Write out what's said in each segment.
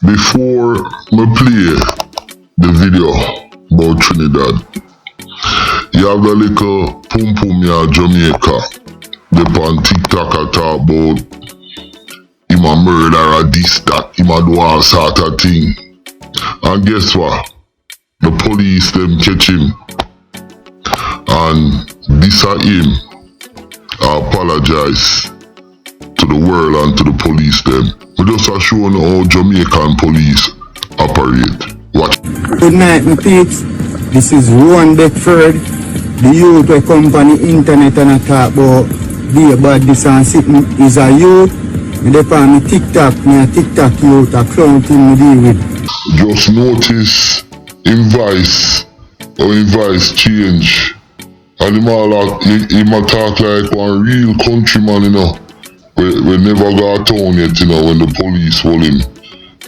Before me play the video about Trinidad, you have the little pum pum ya Jamaica. They on TikTok a talk about him a murderer, this, that, him a do all sort of thing. And guess what? The police them catch him. And this a him. I apologize to the world and to the police them. We just are showing how Jamaican police operate. Watch. Good night, my peeps. This is Rowan Beckford, the youth who come on the internet and I talk about be about this and sitting is a youth. Me dey on me TikTok, me a TikTok youth, a clown thing me deal with. Just notice in Vice or in Vice change. And him a talk like one real countryman, you know. We never got town yet, you know, when the police hold him.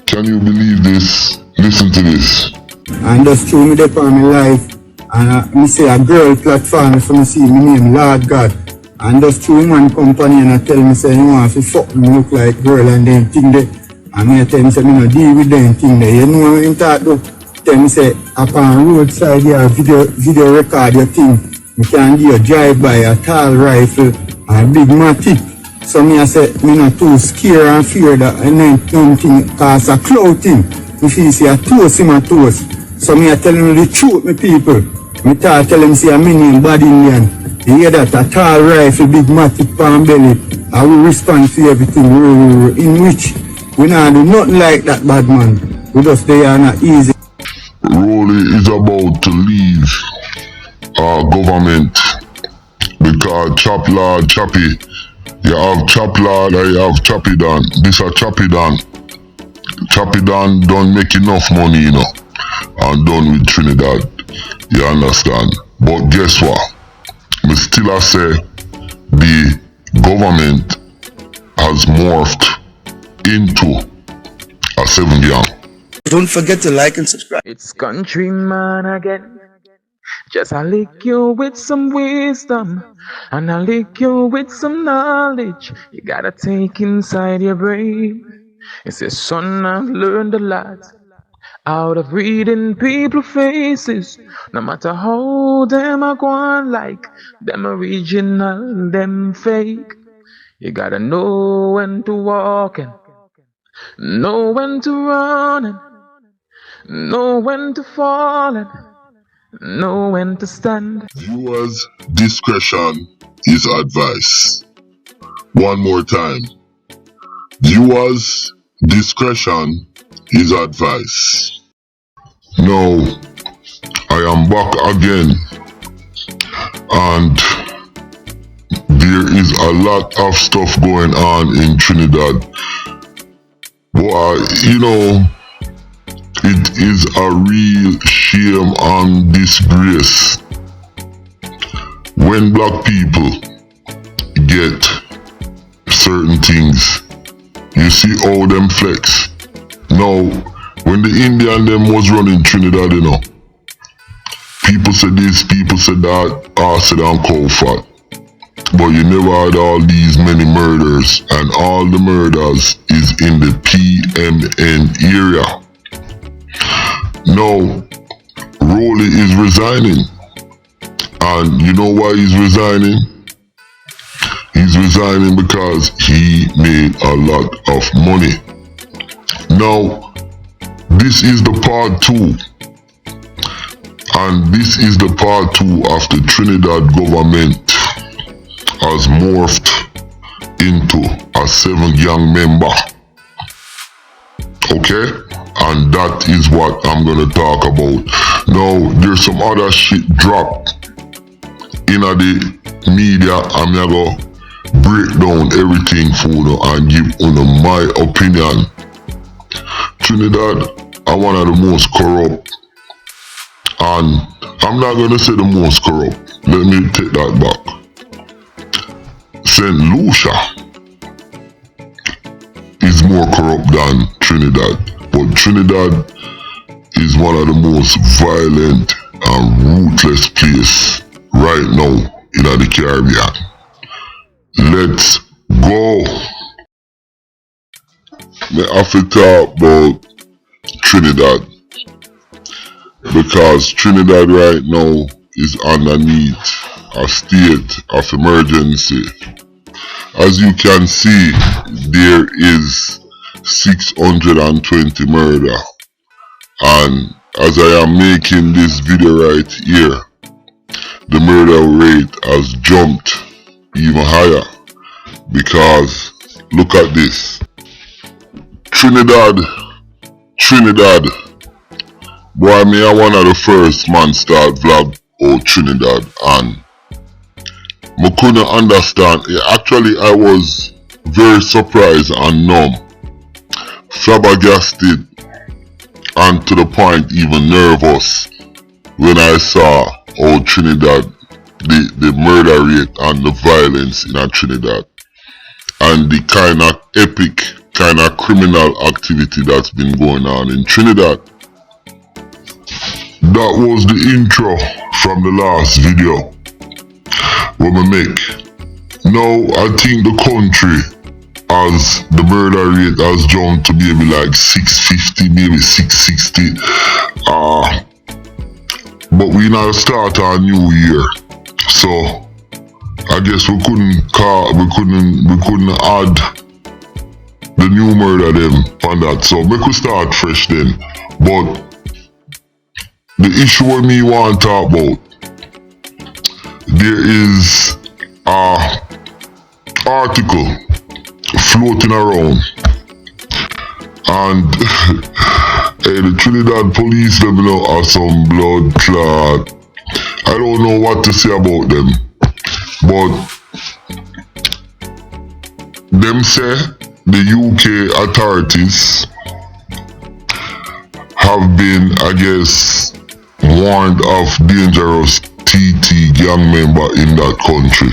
Can you believe this? Listen to this. And just through me dey on me life, and me say a girl platform for me see me name Lord God. And just through him and company and I tell me say you want to fuck me look like girl and them thing there. And me tell me say me no deal with them thing there. You know what him talk though? Tell me say upon roadside here video record your thing. Me can give you drive by a tall rifle and a big matic. So me I say me not too scared and fear that and then nothing cause a clothing. If you see a toast him a toast. So me I tell him the truth, me people. Me tell him say a minion bad Indian. You hear that? A tall rifle, big matic palm belly. I will respond to everything in which we not do nothing like that bad man. We just they are not easy. Rolly is about to leave our government because chop lord choppy. You have chop lord and you have choppy down. This a choppy down. Choppy down don't make enough money, you know. And done with Trinidad. You understand? But guess what? Me still I say the government has morphed into a 7 gang. Don't forget to like and subscribe. It's Countryman again. Just I lick you with some wisdom, and I lick you with some knowledge. You gotta take inside your brain. It says, son, I've learned a lot out of reading people's faces. No matter how them are going, like them original, them fake. You gotta know when to walk and know when to run and know when to fall and know when to stand. Viewers' discretion is advice. One more time. Viewers' discretion is advice. Now, I am back again, and there is a lot of stuff going on in Trinidad. But, you know, it is a real shame and disgrace when black people get certain things. You see all them flex. Now, when the Indian them was running Trinidad, you know, people said this, people said that, acid and cow fat. But you never had all these many murders, and all the murders is in the PMN area. Now, Rolly is resigning. And you know why he's resigning? He's resigning because he made a lot of money. Now, this is the part 2. And this is the part 2 of the Trinidad government has morphed into a 7 gang member. Okay? And that is what I'm gonna talk about. Now, there's some other shit drop in the media. I'm gonna break down everything for you and give you my opinion. Trinidad are one of the most corrupt, and I'm not gonna say the most corrupt. Let me take that back. St. Lucia is more corrupt than Trinidad, but Trinidad is one of the most violent and ruthless place right now in the Caribbean. Let's go. I have to talk about Trinidad, because Trinidad right now is underneath a state of emergency. As you can see, there is 620 murder, and as I am making this video right here, the murder rate has jumped even higher, because look at this. Trinidad, boy, me I one of the first man start vlog out Trinidad, and I couldn't understand. Actually, I was very surprised and numb, flabbergasted, and to the point even nervous when I saw how Trinidad, the murder rate and the violence in Trinidad, and the kind of epic, kind of criminal activity that's been going on in Trinidad. That was the intro from the last video what we make. Now I think the country, as the murder rate has jumped to maybe like 650, maybe 660. But we now start our new year, so I guess we couldn't add the new murder them on that. So make we start fresh then. But the issue with me want to talk about, there is a article floating around, and hey, the Trinidad police them are some blood clot. I don't know what to say about them, but them say the UK authorities have been, I guess, warned of dangerous TT gang member in that country.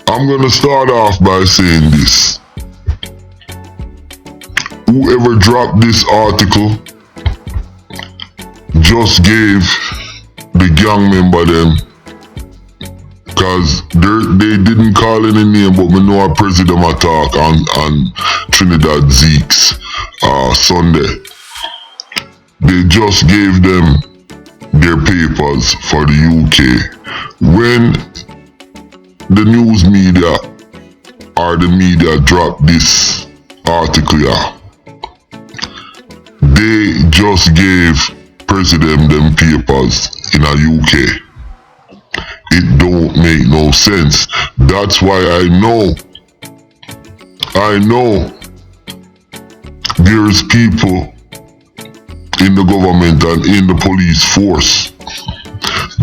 I'm gonna start off by saying this. Whoever dropped this article just gave the gang member them, cause they didn't call any name, but me know a president attack on Trinidad Zeke's Sunday. They just gave them their papers for the UK. When the news media or the media dropped this article, they just gave president them papers in a UK. It don't make no sense. That's why I know there's people in the government and in the police force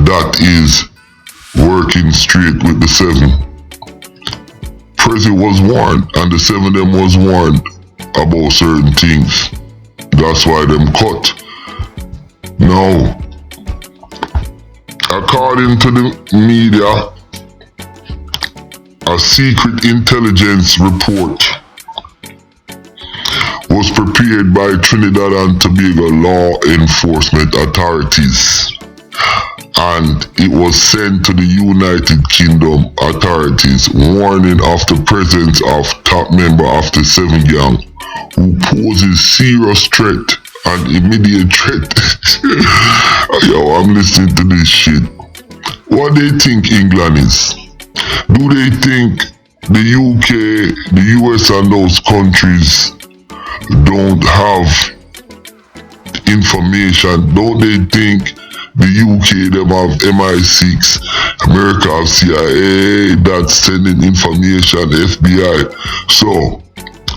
that is working straight with the seven. Prezi was warned, and the seven them was warned about certain things. That's why them cut. Now, according to the media, a secret intelligence report was prepared by Trinidad and Tobago law enforcement authorities, and it was sent to the United Kingdom authorities, warning of the presence of top member of the Seven Gang who poses serious threat and immediate threat. Yo, I'm listening to this shit. What they think England is? Do they think the UK, the US and those countries don't have information? Don't they think the UK them have MI6, America have CIA that's sending information, FBI? So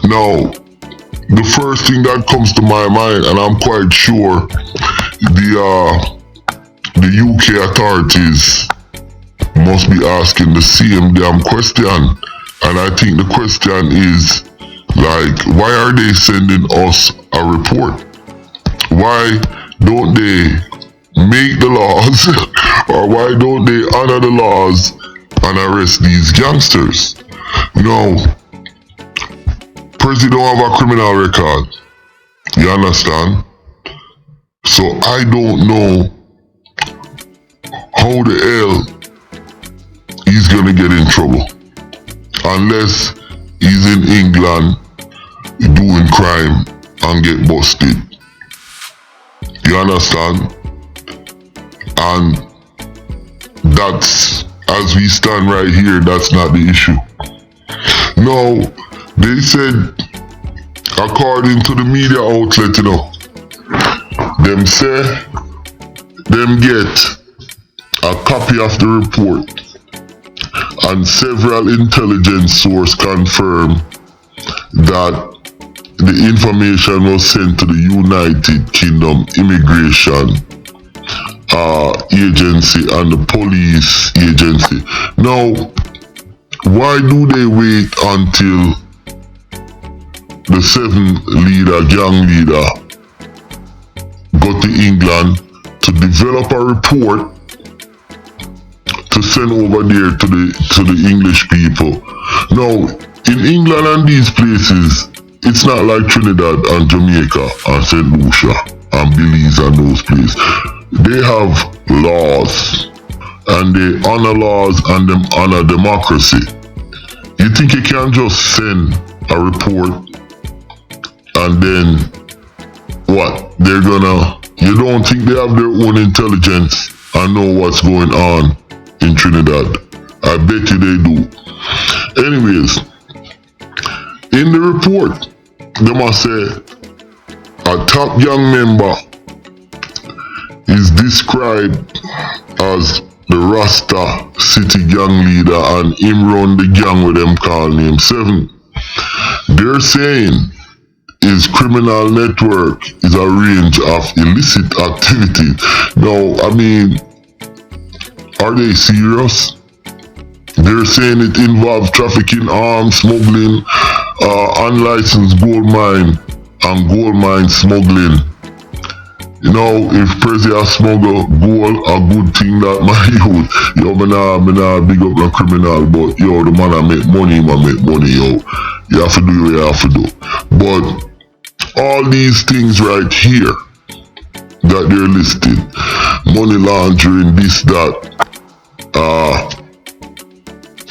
now the first thing that comes to my mind, and I'm quite sure the UK authorities must be asking the same damn question, and I think the question is like, why are they sending us a report? Why don't they make the laws or why don't they honor the laws and arrest these gangsters? No, Prezi don't have a criminal record, you understand? So I don't know how the hell he's gonna get in trouble unless he's in England, doing crime and get busted. You understand? And that's, as we stand right here, that's not the issue. No, they said, according to the media outlet, them say, them get a copy of the report, and several intelligence sources confirm that the information was sent to the United Kingdom Immigration Agency and the police agency. Now, why do they wait until the 7 gang leader got to England to develop a report to send over there to the English people? Now, in England and these places, it's not like Trinidad and Jamaica and St. Lucia and Belize and those places. They have laws, and they honor laws and them honor democracy. You think you can just send a report and then what? You don't think they have their own intelligence and know what's going on in Trinidad? I bet you they do. Anyways, in the report, they must say a top gang member is described as the Rasta city gang leader, and him run the gang with them call name 7. They're saying his criminal network is a range of illicit activity. Now, I mean, are they serious? They're saying it involves trafficking, arms, smuggling, unlicensed gold mine, and gold mine smuggling. If President smuggle gold, a good thing that my youth. Me nah big up no criminal, but the man I make money, yo. You have to do what you have to do. But all these things right here that they're listed, money laundering, this, that,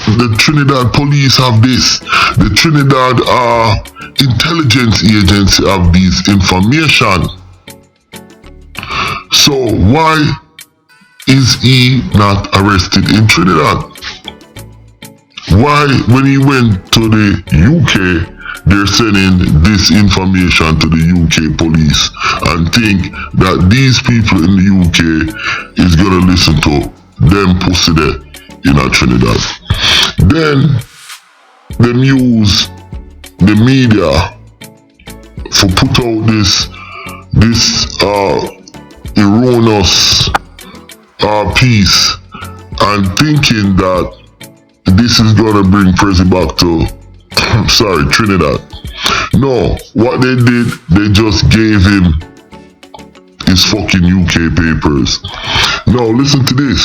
the Trinidad police have this. The Trinidad intelligence agency have this information. So why is he not arrested in Trinidad? Why, when he went to the UK, they're sending this information to the UK police and think that these people in the UK is gonna listen to them pussy there in Trinidad. Then them use the media for put out this erroneous piece and thinking that this is gonna bring Prezi back to Trinidad. No, what they did, they just gave him his fucking UK papers. Now listen to this.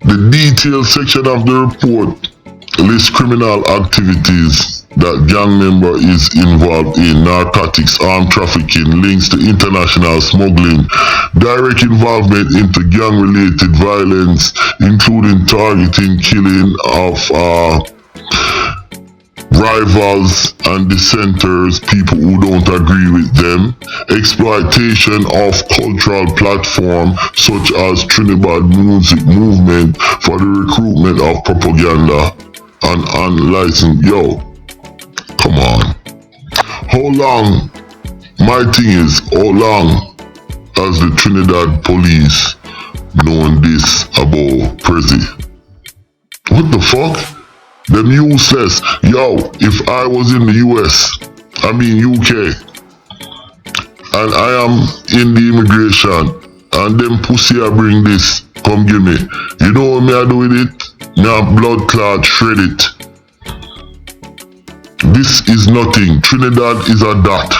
The detailed section of the report lists criminal activities that gang member is involved in: narcotics, armed trafficking, links to international smuggling, direct involvement into gang-related violence, including targeting, killing of rivals and dissenters, people who don't agree with them, exploitation of cultural platforms such as Trinidad music movement for the recruitment of propaganda and unlicensed. Yo, come on. How long, my thing is, how long has the Trinidad police known this about Prezi? What the fuck? Them useless. Yo, if I was in the UK, and I am in the immigration, and them pussy I bring this, come give me. You know what me I do with it? Me a blood clot shred it. This is nothing. Trinidad is a dot.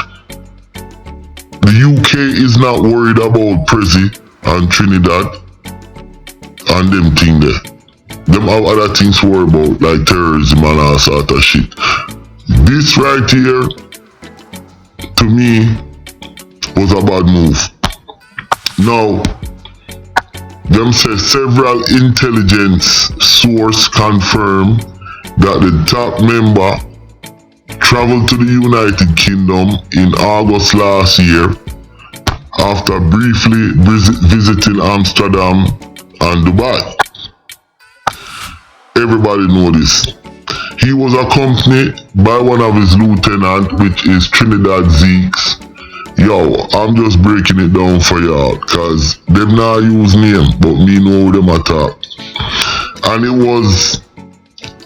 The UK is not worried about Prezi and Trinidad and them thing there. Them have other things to worry about, like terrorism and all sort of shit. This right here, to me, was a bad move. Now, them say several intelligence sources confirm that the top member traveled to the United Kingdom in August last year after briefly visiting Amsterdam and Dubai. Everybody know this. He was accompanied by one of his lieutenants, which is Trinidad Zeeks. Yo, I'm just breaking it down for y'all, cause them not use name, but me know them attack. And it was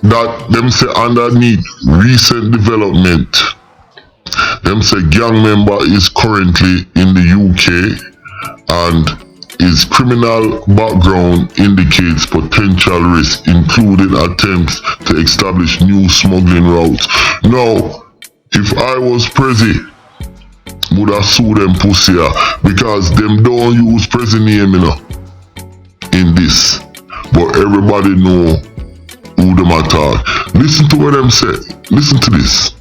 that them say underneath recent development, them say gang member is currently in the UK and his criminal background indicates potential risk, including attempts to establish new smuggling routes. Now, if I was Prezi, would have sue them pussy because them don't use Prezi name, you know, in this. But everybody know who them attack. Listen to what them say. Listen to this.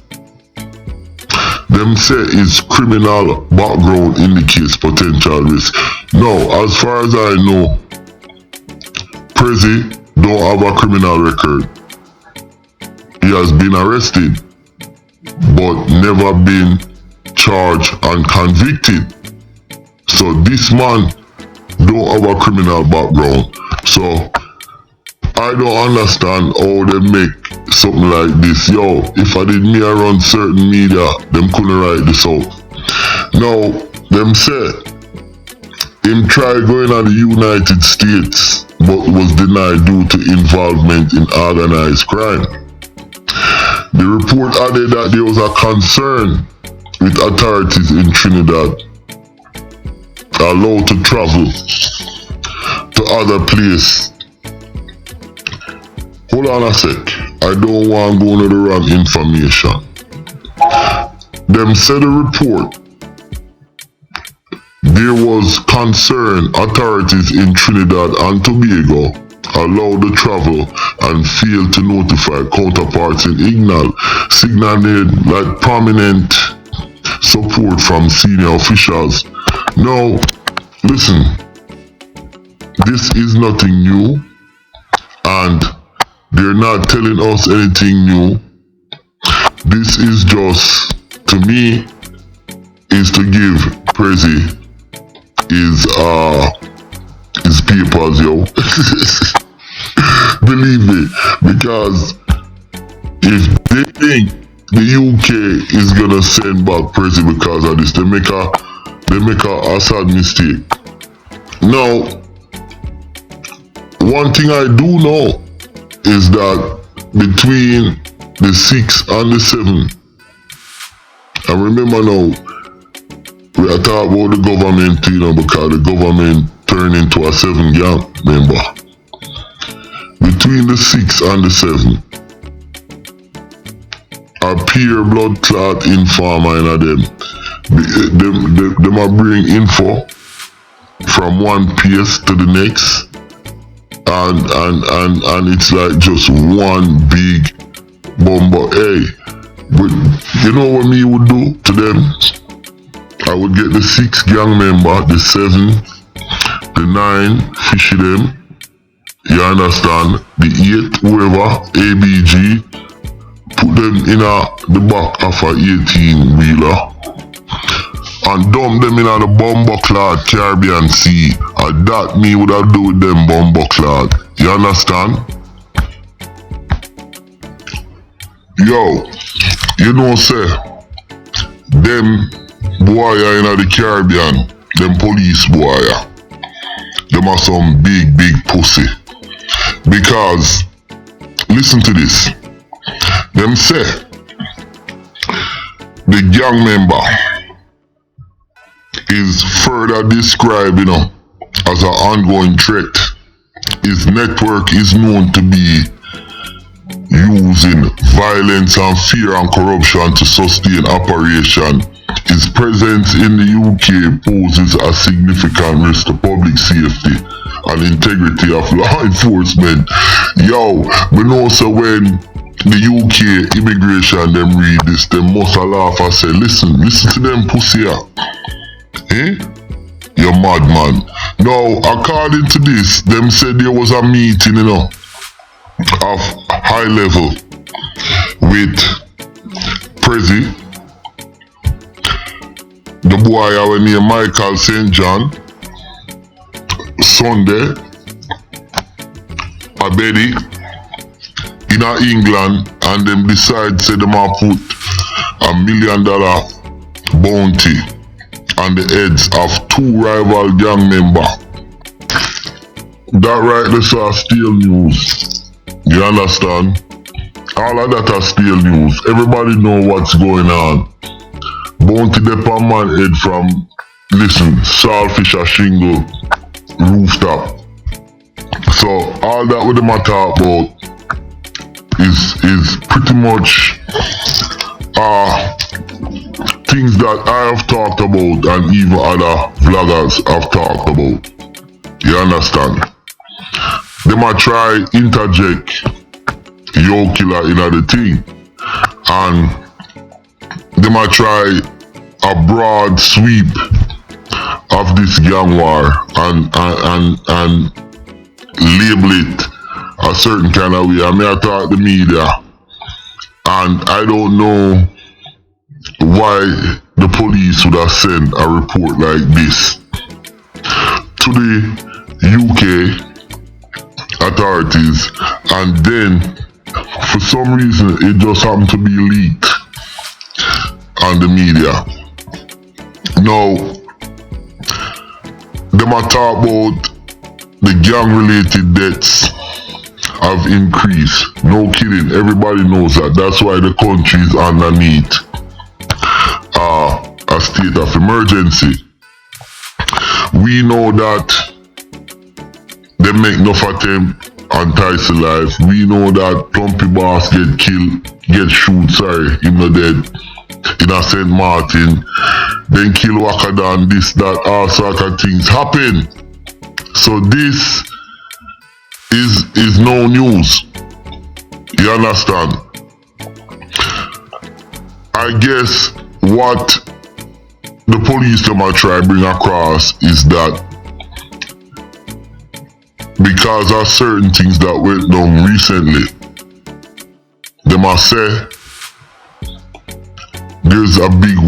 Them say his criminal background indicates potential risk. Now, as far as I know, Prezi don't have a criminal record. He has been arrested, but never been charged and convicted. So this man don't have a criminal background. So I don't understand how they make something like this. Yo, if I did me around certain media, them couldn't write this out. Now, them say him tried going to the United States but was denied due to involvement in organized crime. The report added that there was a concern with authorities in Trinidad allowed to travel to other places. Hold on a sec, I don't want to go into the wrong information. Them said the report, there was concern authorities in Trinidad and Tobago allowed the travel and failed to notify counterparts in Ignal, signaling like prominent support from senior officials. Now, listen, this is nothing new and they're not telling us anything new. This is just, to me, is to give Prezi his papers, yo. Believe me, because if they think the UK is gonna send back Prezi because of this, they make a sad mistake. Now, one thing I do know is that between the 6th and the 7th, and remember now, we are talking about the government, you know, because the government turned into a 7 gang member. Between the 6th and the 7th, a peer blood clot informer in them. Them are bring info from one place to the next. And it's like just one big bomber. Hey, but you know what me would do to them? I would get the 6 gang member, the 7, the 9, fishy them. You understand? The 8, whoever, ABG, put them in the back of a 18-wheeler and dump them in the bomber clad Caribbean Sea. And that me would have do with them bomber clad. You understand? Yo, you know say, them boy in the Caribbean, them police boy, them are some big pussy. Because, listen to this, them say, the gang member is further described, you know, as an ongoing threat. His network is known to be using violence and fear and corruption to sustain operation. His presence in the UK poses a significant risk to public safety and integrity of law enforcement. Yo, we know so when the UK immigration them read this, them must laugh and say, listen to them pussy. Eh? You madman. Now, according to this, them said there was a meeting, you know, of high level with Prezi, the boy our name Michael St. John, Sunday, a Betty in England, and them decide say them a put $1 million bounty on the heads of 2 rival gang members. That right there are stale news. You understand? All of that are stale news. Everybody know what's going on. Bounty dep on man head from, listen, Saltfish or Shingle rooftop. So all that with them a talk about is pretty much things that I have talked about and even other vloggers have talked about. You understand? They might try interject Yo Killer in the thing, and they might try a broad sweep of this gang war and label it a certain kind of way. I mean, I talk the media, and I don't know why the police would have sent a report like this to the UK authorities, and then for some reason it just happened to be leaked on the media. Now, them a talk about the gang related deaths have increased. No kidding, everybody knows that. That's why the country is underneath a state of emergency. We know that they make enough attempt on Tyson life. We know that Plumpy Boss get shoot, him not dead, in a St. Martin, then kill Wakadan, this, that, all sort of things happen. So this is no news. You understand? I guess what the police them are trying to bring across is that because of certain things that went down recently, they must say there's a big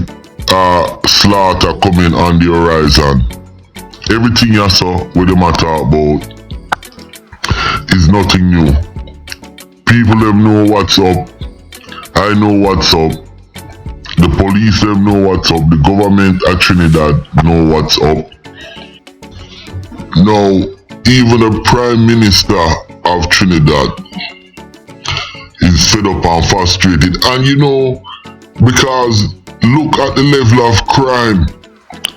slaughter coming on the horizon. Everything you saw with them a talk about is nothing new. People them know what's up. I know what's up. The police them know what's up. The government of Trinidad know what's up. Now, even the Prime Minister of Trinidad is fed up and frustrated. And you know, because look at the level of crime,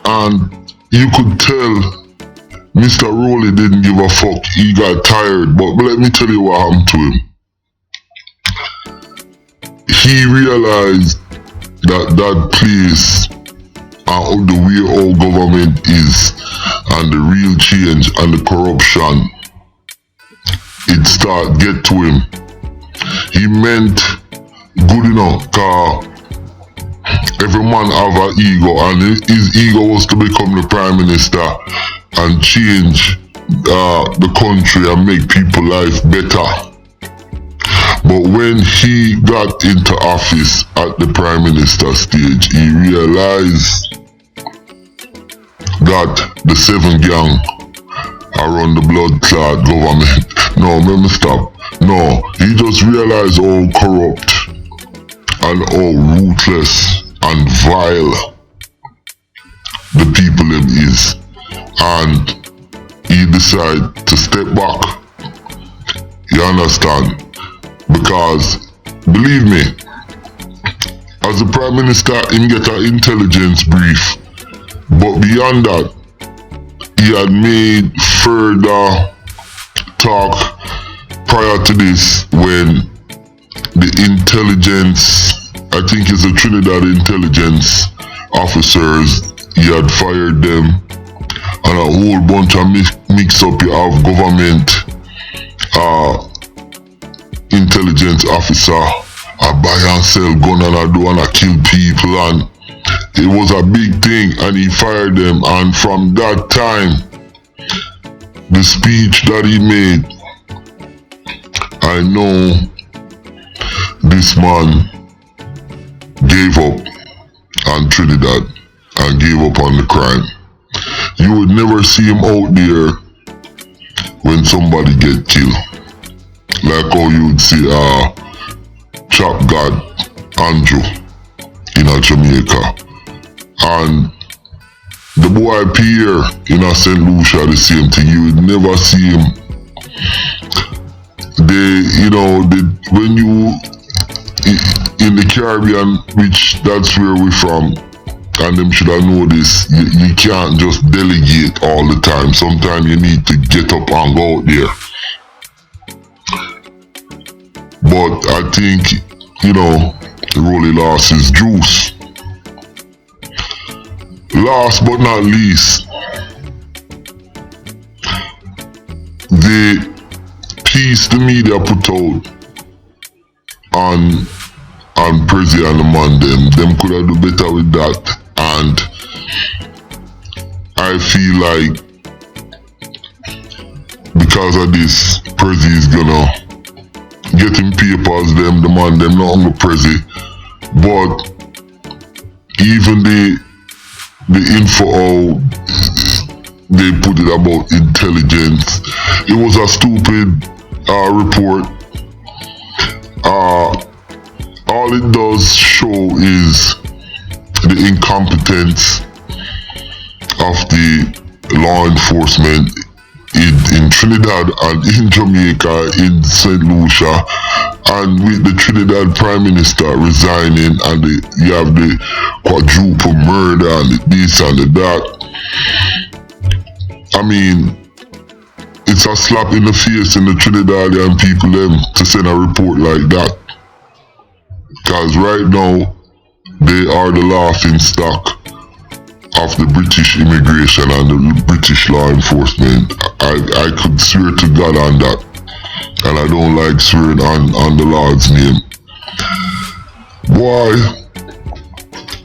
and you could tell Mr. Rowley didn't give a fuck. He got tired. But let me tell you what happened to him. He realized that place and the way our government is, and the real change and the corruption, it start get to him. He meant good enough, cause every man have an ego, and his ego was to become the Prime Minister and change the country and make people's life better. But when he got into office at the Prime Minister stage, he realized that the 7 gang around the blood clot government. No, let me stop. No, he just realized how corrupt and how ruthless and vile the people them is, and he decided to step back. You understand? Because believe me, as the Prime Minister, he get an intelligence brief, but beyond that, he had made further talk prior to this when the intelligence, I think it's the Trinidad intelligence officers, he had fired them, and a whole bunch of mix up. You have government intelligence officer, a buy and sell gun and a do and a kill people, and it was a big thing, and he fired them. And from that time, the speech that he made, I know this man gave up on Trinidad and gave up on the crime. You would never see him out there when somebody get killed. Like how you would see Chop God Andrew in Jamaica. And the boy Pierre in St. Lucia, the same thing. You would never see him. When you in the Caribbean, which that's where we're from, and them should have know this, you can't just delegate all the time. Sometimes you need to get up and go out there. But I think, Rolly lost his juice. Last but not least, the piece the media put out on Prezi and the man them could have do better with that. And I feel like because of this, Prezi is gonna get him papers, the man them not on the Prezi. But even the info how they put it about intelligence, it was a stupid report. All it does show is the incompetence of the law enforcement in Trinidad and in Jamaica, in St. Lucia, and with the Trinidad Prime Minister resigning, and you have the quadruple murder and this and that. I mean, it's a slap in the face in the Trinidadian people to send a report like that. Because right now, they are the laughing stock of the British immigration and the British law enforcement. I could swear to God on that. And I don't like swearing on the Lord's name. Why?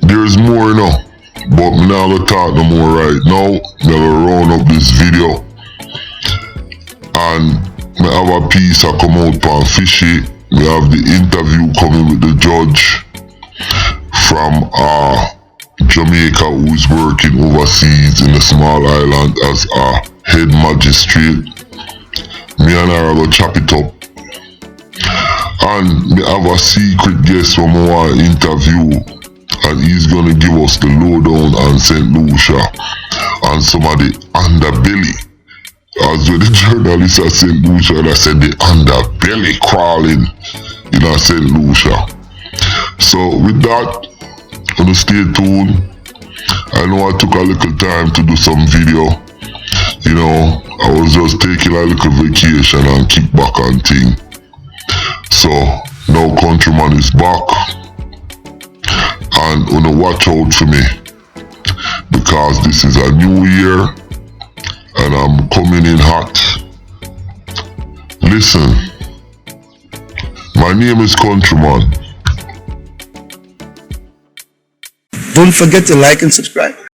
There's more now. But I'm not going to talk no more right now. I'm going to round up this video. And I have a piece that come out on Fishy. We have the interview coming with the judge from Jamaica, who is working overseas in a small island as a head magistrate. Me and her will chop it up. And we have a secret guest from our interview, and he's gonna give us the lowdown on St. Lucia and some of the underbelly. As when the journalists at St. Lucia, I said the underbelly crawling in St. Lucia. So with that, gonna stay tuned. I know I took a little time to do some video. I was just taking a little vacation and kick back on thing. So now Countryman is back, and gonna watch out for me, because this is a new year and I'm coming in hot. Listen, my name is Countryman. Don't forget to like and subscribe.